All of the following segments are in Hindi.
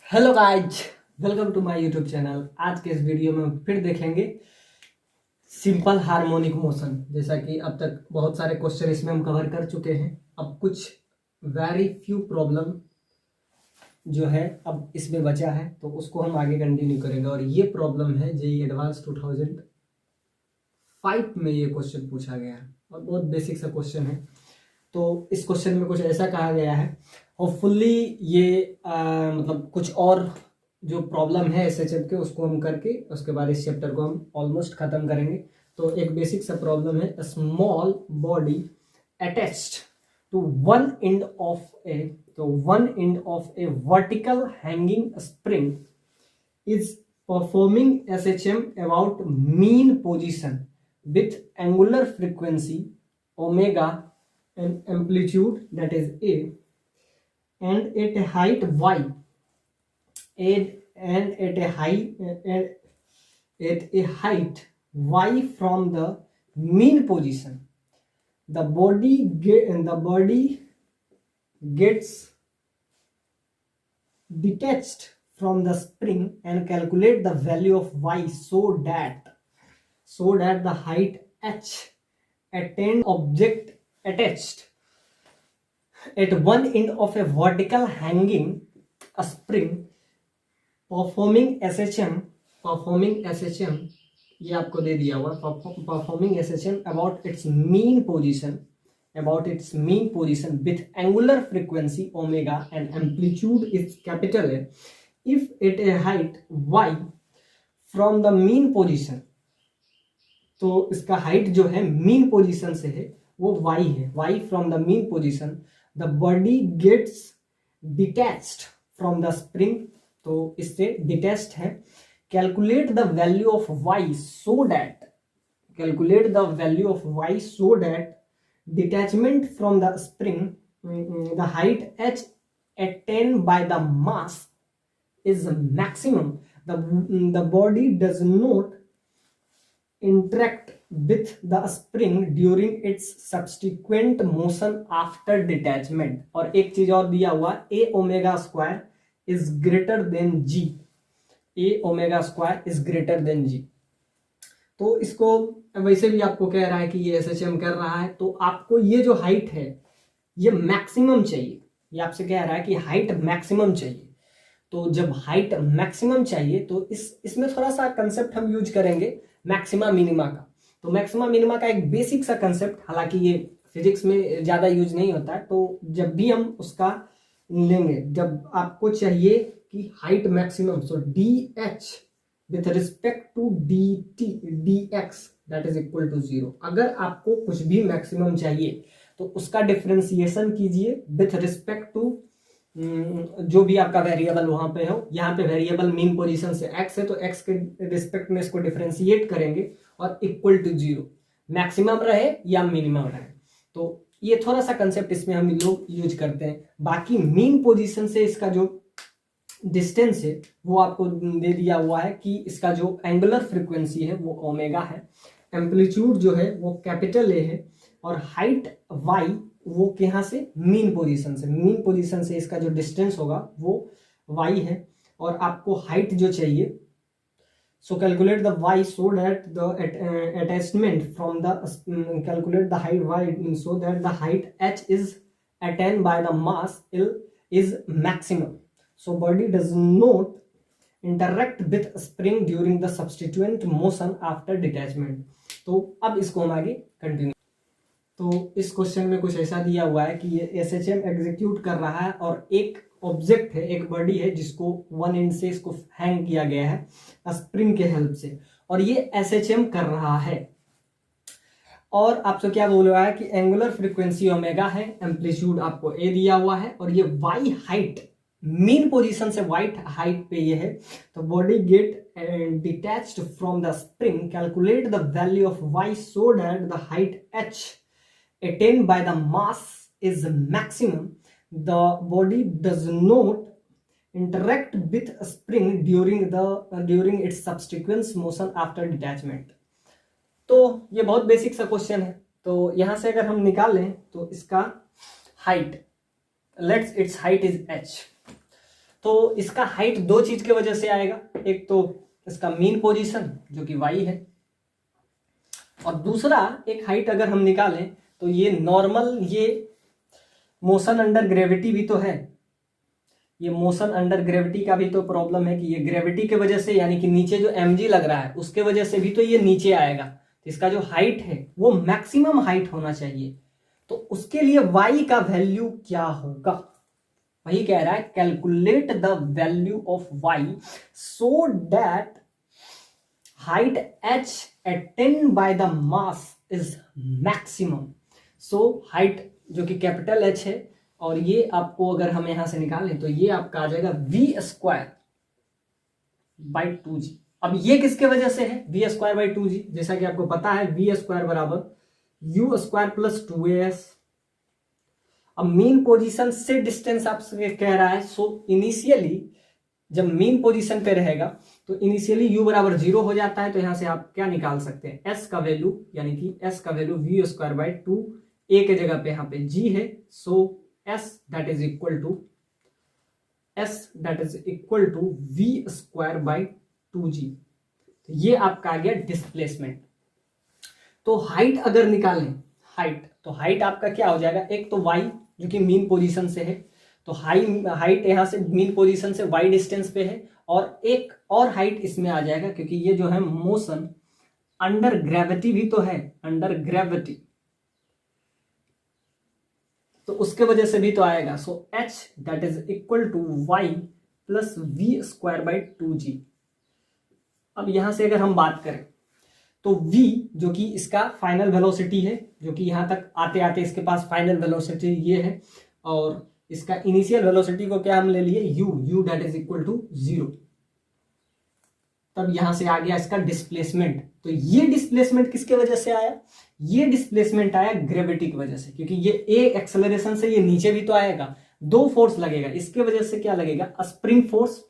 Hello guys, welcome to my YouTube channel. आज के इस वीडियो में हम फिर देखेंगे सिंपल हार्मोनिक मोशन। जैसा कि अब तक बहुत सारे क्वेश्चन इसमें हम कवर कर चुके हैं। अब कुछ वेरी फ्यू प्रॉब्लम जो है अब इसमें बचा है, तो उसको हम आगे कंटिन्यू करेंगे। और ये प्रॉब्लम है जेईई एडवांस 2005 में ये क्वेश्चन पूछा गया है और बहुत बेसिक सा क्वेश्चन है। तो इस क्वेश्चन में कुछ ऐसा कहा गया है, होपफुली ये मतलब कुछ और जो प्रॉब्लम है एसएचएफ के उसको हम करके उसके बाद इस चैप्टर को हम ऑलमोस्ट खत्म करेंगे। तो एक बेसिक सा प्रॉब्लम है, small body attached to one end of a vertical hanging spring is performing SHM about mean position with angular frequency omega and amplitude that is A and at a height y and at a height y from the mean position the body gets detached from the spring and calculate the value of y so that the height h attained object attached at one end of a vertical hanging a spring performing SHM ये आपको दे दिया हुआ performing SHM about its mean position with angular frequency omega and amplitude is capital A if at a height y from the mean position। तो इसका हाइट जो है मीन पोजीशन से है वो y है, y from the mean position the body gets detached from the spring, तो इससे डिटैच्ड है। Calculate the value of y so that detachment from the spring the height h attained by the mass is maximum, the body does not interact with the spring during its subsequent motion after detachment। और एक चीज और दिया हुआ a omega square is greater than g, a omega square is greater than g। तो इसको वैसे भी आपको कह रहा है कि ये SHM कर रहा है, तो आपको ये जो हाइट है ये मैक्सिमम चाहिए। ये आपसे कह रहा है कि हाइट मैक्सिमम चाहिए। तो जब हाइट मैक्सिमम चाहिए तो इसमें थोड़ा सा कंसेप्ट हम यूज करेंगे मैक्सिमा मिनिमा का। तो मैक्सिमा मिनिमा का एक बेसिक सा कंसेप्ट, हालांकि ये फिजिक्स में ज्यादा यूज नहीं होता है, तो जब भी हम उसका लेंगे, जब आपको चाहिए कि height maximum, so D H with respect to D T D X that is equal to 0। अगर आपको कुछ भी मैक्सिमम चाहिए तो उसका डिफरेंशिएशन कीजिए विथ रिस्पेक्ट टू जो भी आपका वेरिएबल वहां पे हो। यहाँ पे वेरिएबल मीन पोजीशन से x है, तो x के रिस्पेक्ट में इसको डिफरेंशिएट करेंगे और इक्वल टू 0 मैक्सिमम रहे या मिनिमम रहे। तो ये थोड़ा सा कंसेप्ट इसमें हम लोग यूज करते हैं। बाकी मीन पोजीशन से इसका जो डिस्टेंस है वो आपको दे दिया हुआ है कि इसका जो एंगुलर फ्रीक्वेंसी है वो ओमेगा है, एम्पलीट्यूड जो है वो कैपिटल ए है, और हाइट y वो यहाँ से मीन पोजीशन से इसका जो डिस्टेंस होगा वो y है। और आपको हाइट जो चाहिए, सो calculate the y so that the attachment from the calculate the height y so that the height h is attained by the mass L is maximum, so body does not interact with spring during the subsequent motion after detachment। तो अब इसको हम आगे कंटिन्यू। तो इस क्वेश्चन में कुछ ऐसा दिया हुआ है कि ये एसएचएम एग्जीक्यूट कर रहा है और एक ऑब्जेक्ट है, एक बॉडी है जिसको वन एंड से इसको हैंग किया गया है स्प्रिंग के हेल्प से, और ये एसएचएम कर रहा है। और आपसे क्या बोल रहा है कि एंगुलर फ्रीक्वेंसी ओमेगा है, एम्पलीट्यूड आपको ए दिया हुआ है, और ये वाई हाइट मीन पोजीशन से वाइट हाइट पे ये है। तो body get detached from the spring, calculate the value of Y so that the height H attained by the mass is maximum, the body does not interact with a spring during its subsequent motion after detachment। तो ये बहुत बेसिक सा क्वेश्चन है। तो यहां से अगर हम निकालें तो इसका height, let's it's height is h, तो इसका हाइट दो चीज के वजह से आएगा, एक तो इसका मीन पोजीशन जो कि y है, और दूसरा एक हाइट अगर हम निकालें तो ये नॉर्मल, ये मोशन अंडर ग्रेविटी भी तो है, ये मोशन अंडर ग्रेविटी का भी तो प्रॉब्लम है कि ये ग्रेविटी के वजह से, यानी कि नीचे जो mg लग रहा है उसके वजह से भी तो ये नीचे आएगा। तो इसका जो हाइट है वो मैक्सिमम हाइट होना चाहिए। तो उसके लिए y का वैल्यू क्या होगा, वही कह रहा है calculate the value of y so that height h attained by the mass is maximum। So height जो कि कैपिटल H है, और ये आपको अगर हम यहां से निकालें तो ये आपका आ जाएगा v² / 2g। अब ये किसके वजह से है v² / 2g, जैसा कि आपको पता है v² = u² + 2as। अब मीन पोजीशन से डिस्टेंस आपसे कह रहा है, सो इनिशियली जब मीन पोजीशन पे रहेगा तो इनिशियली u = 0 हो जाता है। तो यहां से आप क्या निकाल सकते हैं, s का वैल्यू, यानी कि s का वैल्यू v² / 2, a के जगह पे यहां पे g है, सो s that is equal to v² / 2g। तो ये आपका आ गया डिस्प्लेसमेंट। तो हाइट अगर निकालें, तो हाइट आपका क्या हो जाएगा, एक तो y जो कि मीन पोजीशन से है, तो हाइट यहां से मीन पोजीशन से y डिस्टेंस पे है, और एक और हाइट इसमें आ जाएगा क्योंकि ये जो है मोशन अंडर ग्रेविटी भी तो है, अंडर ग्रेविटी, तो उसके वजह से भी तो आएगा। सो h that is equal to y plus v² / 2g। अब यहां से अगर हम बात करें तो v जो कि इसका फाइनल वेलोसिटी है, जो कि यहां तक आते आते इसके पास फाइनल वेलोसिटी ये है, और इसका इनिशियल वेलोसिटी को क्या हम ले लिए u that is equal to 0। तब यहां से आ गया इसका डिस्प्लेसमेंट। तो ये डिस्प्लेसमेंट किसके वजह से आया, ये डिस्प्लेसमेंट आया ग्रेविटी की वजह से, क्योंकि ये ए एक्सेलरेशन से ये नीचे भी तो आएगा, दो फोर्स लगेगा, इसके वजह से क्या लगेगा, स्प्रिंग फोर्स,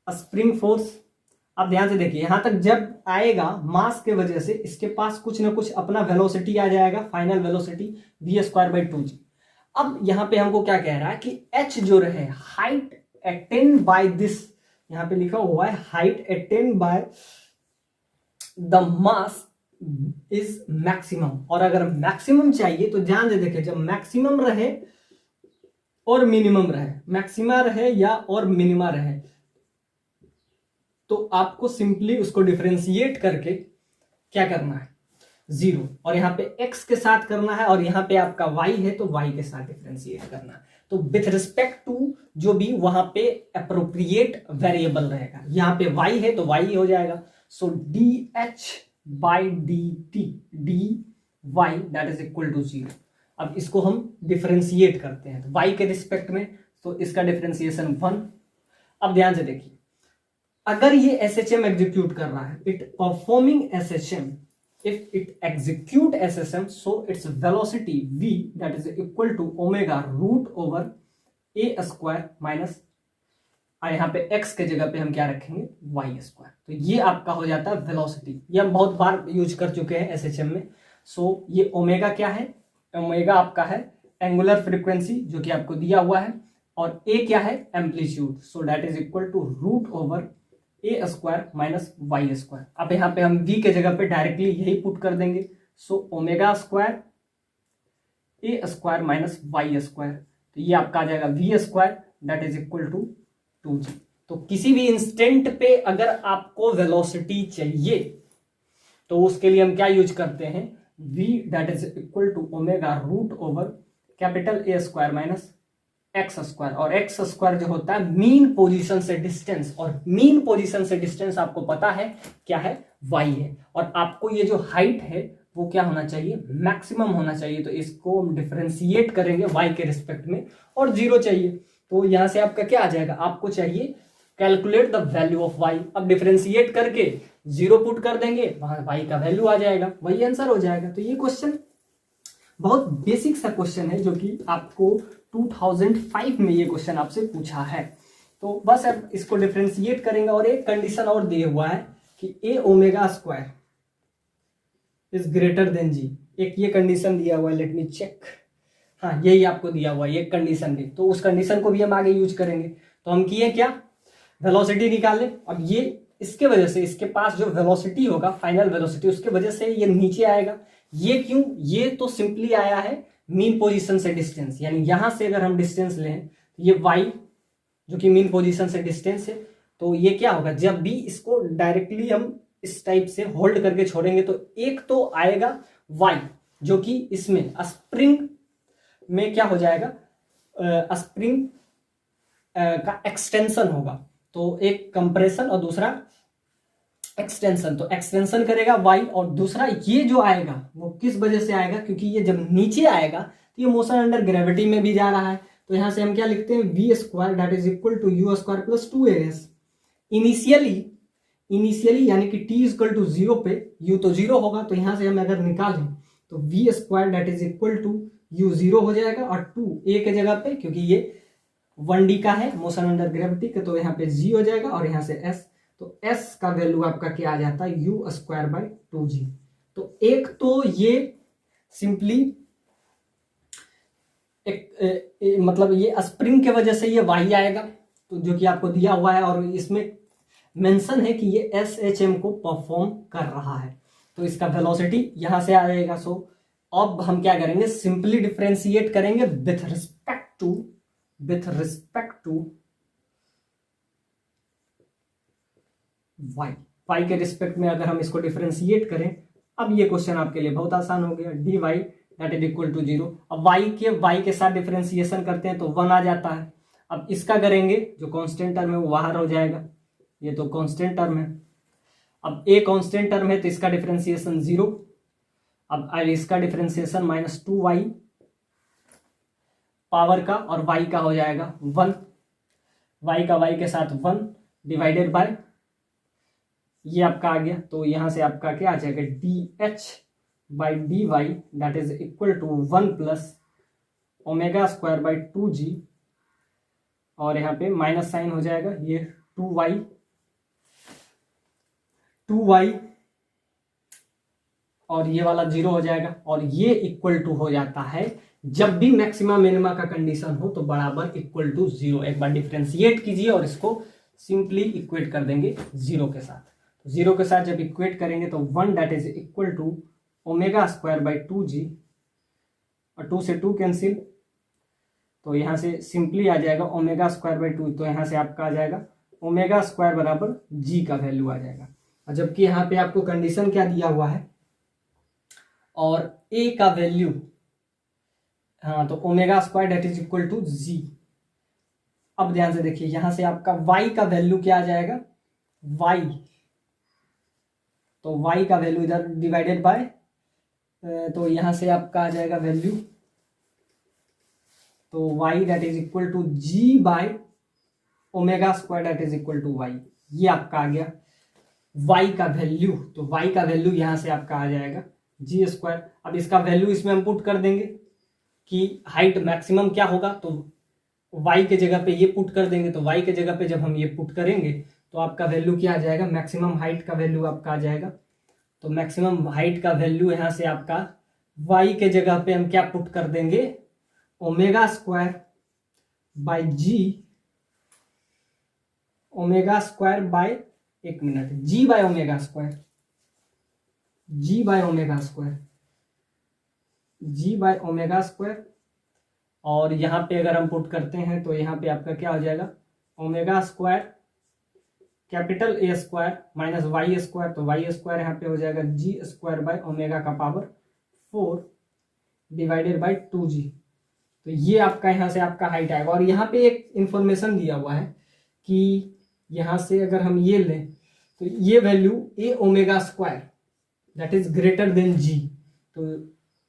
स्प्रिंग फोर्स। अब ध्यान से देखिए, यहां तक जब आएगा मास के वजह से इसके पास कुछ ना कुछ अपना वेलोसिटी आ जाएगा, फाइनल वेलोसिटी v² / 2g। अब यहां पे हमको क्या कह रहा है कि h जो रहे, हाइट अटेन्ड बाय दिस, यहां पे लिखा हुआ है height attend by the mass is maximum. और अगर मैक्सिमम चाहिए तो ध्यान से देखिए, जब मैक्सिमम रहे और मिनिमम रहे, मैक्सिमा रहे या और मिनिमा रहे, तो आपको सिंपली उसको डिफरेंशिएट करके क्या करना है, 0, और यहां पे x के साथ करना है, और यहां पे आपका y है तो y के साथ डिफरेंशिएट करना है। तो विथ रिस्पेक्ट टू जो भी वहां पे अप्रोप्रिएट वेरिएबल रहेगा, यहां पे y है तो y हो जाएगा। So dh/dt dy that is equal to 0। अब इसको हम डिफरेंशिएट करते हैं तो y के रिस्पेक्ट में, तो इसका डिफरेंशिएशन 1। अब ध्यान से देखिए, अगर ये SHM एग्जीक्यूट कर रहा है, it performing SHM, if it execute SSM, so its velocity v that is equal to omega root over a² minus, यहाँ पे x के जगह पे हम क्या रखेंगे, y²। तो ये आपका हो जाता है वेलोसिटी। ये हम बहुत बार यूज कर चुके हैं SHM में। सो ये ओमेगा क्या है, ओमेगा आपका है एंगुलर फ्रीक्वेंसी जो कि आपको दिया हुआ है, और a क्या है, amplitude. So that is equal to root over a² minus y²। अब यहाँ पे हम v के जगह पे डायरेक्टली यही पुट कर देंगे। सो ओमेगा² a² माइनस y²। तो ये आपका आ जाएगा v² that is equal to 2g। तो किसी भी इंस्टेंट पे अगर आपको वेलोसिटी चाहिए तो उसके लिए हम क्या यूज करते हैं, v that is equal to omega root over capital a² minus x²। और x² जो होता है मीन पोजीशन से डिस्टेंस, और मीन पोजीशन से डिस्टेंस आपको पता है क्या है, y है। और आपको ये जो हाइट है वो क्या होना चाहिए, मैक्सिमम होना चाहिए। तो इसको हम डिफरेंशिएट करेंगे y के रिस्पेक्ट में, और 0 चाहिए। तो यहां से आपका क्या आ जाएगा, आपको चाहिए calculate the value of y। अब डिफरेंशिएट करके 0 पुट कर देंगे, वहां y का वैल्यू आ जाएगा, वही आंसर हो जाएगा। तो ये क्वेश्चन बहुत बेसिक सा क्वेश्चन है जो कि आपको 2005 में ये क्वेश्चन आपसे पूछा है। तो बस अब इसको डिफरेंशिएट करेंगे, और एक कंडीशन और दिया हुआ है कि a ω² is greater than g। एक ये कंडीशन दिया हुआ है, लेट मी चेक। हाँ यही आपको दिया हुआ है, ये कंडीशन भी, तो उस कंडीशन को भी हम आगे यूज करेंगे। तो हम किए क्या, वेलोसिटी निकाले। अब ये इसके वजह से, इसके पास जो वेलोसिटी होगा, फाइनल वेलोसिटी, उसके वजह से ये नीचे आएगा। ये क्यों, ये तो सिंपली आया है मीन पोजीशन से डिस्टेंस, यानी यहां से अगर हम डिस्टेंस लें तो ये y जो कि मीन पोजीशन से डिस्टेंस है, तो ये क्या होगा, जब भी इसको डायरेक्टली हम इस टाइप से होल्ड करके छोड़ेंगे तो एक तो आएगा y जो कि इसमें स्प्रिंग में क्या हो जाएगा, स्प्रिंग का एक्सटेंशन होगा। तो एक कंप्रेशन और दूसरा एक्सटेंशन, तो एक्सटेंशन करेगा y, और दूसरा ये जो आएगा वो किस वजह से आएगा, क्योंकि ये जब नीचे आएगा तो ये मोशन अंडर ग्रेविटी में भी जा रहा है। तो यहां से हम क्या लिखते हैं, V square that is equal to U square plus 2as। Initially यानी कि t इक्वल टू 0 पे u तो 0 होगा, तो यहां से हम अगर निकालें तो V square that is equal to u 0 हो जाएगा, और 2 a के जगह पे, क्योंकि ये 1D का है मोशन अंडर ग्रेविटी का, तो यहाँ पे g हो जाएगा, और यहाँ से s, तो s का वैल्यू आपका क्या आ जाता है, u स्क्वायर बाई 2g। तो एक तो ये सिंपली मतलब ये स्प्रिंग के वजह से ये y आएगा, तो जो कि आपको दिया हुआ है, और इसमें मेंशन है कि ये SHM को परफॉर्म कर रहा है, तो इसका वेलोसिटी यहां से आ जाएगा। सो अब हम क्या करेंगे, सिंपली डिफरेंशिएट करेंगे विथ रिस्पेक्ट टू y के रिस्पेक्ट में अगर हम इसको डिफरेंशिएट करें, अब ये क्वेश्चन आपके लिए बहुत आसान हो गया, dy that is equal to 0। अब y के साथ डिफरेंशिएशन करते हैं तो 1 आ जाता है। अब इसका करेंगे, जो कांस्टेंट टर्म है वो बाहर हो जाएगा, ये तो कांस्टेंट टर्म है। अब a कांस्टेंट टर्म है तो इसका डिफरेंशिएशन 0। अब इसका डिफरेंशिएशन -2y पावर का, और y का हो जाएगा 1, y का y के साथ 1 डिवाइडेड बाय ये आपका आ गया। तो यहां से आपका क्या आ जाएगा, dh by dy that is equal to 1 plus omega square by 2g, और यहाँ पे माइनस साइन हो जाएगा, ये 2y और ये वाला 0 हो जाएगा, और ये इक्वल टू हो जाता है, जब भी मैक्सिमा मिनिमा का कंडीशन हो तो बराबर इक्वल टू 0। एक बार डिफरेंशिएट कीजिए और इसको सिंपली इक्वेट कर देंगे 0 के साथ। तो 0 के साथ जब इक्वेट करेंगे तो 1 that is equal to omega square by 2g, और 2 से 2 कैंसिल, तो यहां से सिंपली आ जाएगा ओमेगा स्क्वायर बाई 2, तो यहां से आपका आ जाएगा ओमेगा स्क्वायर बराबर g का वैल्यू आ जाएगा। और जबकि यहाँ पे आपको कंडीशन क्या दिया हुआ है, और a का वैल्यू, हाँ, तो omega square that is equal to g। अब ध्यान से देखिए, यहां से आपका y का वैल्यू क्या आ जाएगा, y, तो y का वैल्यू इधर डिवाइडेड बाय, तो यहां से आपका आ जाएगा वैल्यू, तो y that is equal to g by omega square that is equal to y, ये आपका आ गया y का वैल्यू। तो y का वैल्यू यहां से आपका आ जाएगा g स्क्वायर। अब इसका वैल्यू इसमें हम पुट कर देंगे कि हाइट मैक्सिमम क्या होगा, तो y के जगह पे ये पुट कर देंगे, तो y के जगह पे जब हम ये पुट करेंगे तो आपका वैल्यू क्या आ जाएगा, मैक्सिमम हाइट का वैल्यू आपका आ जाएगा। तो मैक्सिमम हाइट का वैल्यू यहां से आपका y के जगह पे हम क्या पुट कर देंगे, omega square by g, omega square by, एक मिनट, g by omega square, g by omega square, g by omega square, और यहां पे अगर हम पुट करते हैं तो यहां पे आपका क्या हो जाएगा, omega square capital A square minus Y square, तो वाई स्क्वायर यहाँ पे हो जाएगा g स्क्वायर बाय ओमेगा का पावर 4 डिवाइडेड बाय 2g। तो ये आपका यहाँ से आपका हाइट आएगा। और यहाँ पे एक इंफॉर्मेशन दिया हुआ है कि यहाँ से अगर हम ये लें तो ये value a omega square that is greater than g, तो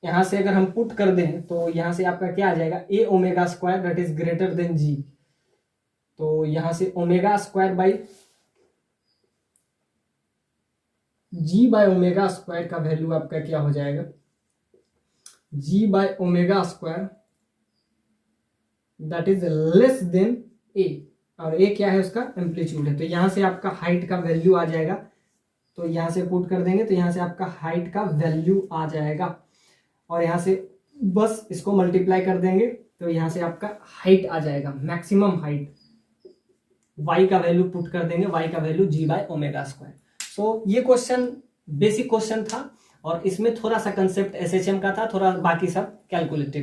यहाँ से अगर हम पुट कर दें तो यहाँ से आपका क्या आ जाएगा, a omega square that is greater than g। तो यहाँ से omega square by g by omega square का वैल्यू आपका क्या हो जाएगा, g by omega square that is less than a, और a क्या है, उसका एम्पलीट्यूड है। तो यहां से आपका हाइट का वैल्यू आ जाएगा, तो यहां से पुट कर देंगे तो यहां से आपका हाइट का वैल्यू आ जाएगा, और यहां से बस इसको मल्टीप्लाई कर देंगे तो यहां से आपका हाइट आ जाएगा, मैक्सिमम हाइट। y का वैल्यू पुट कर देंगे, y का वैल्यू g/ω²। सो ये क्वेश्चन बेसिक क्वेश्चन था और इसमें थोड़ा सा कंसेप्ट एसएचएम का था, थोड़ा बाकी सब कैलकुलेटेड।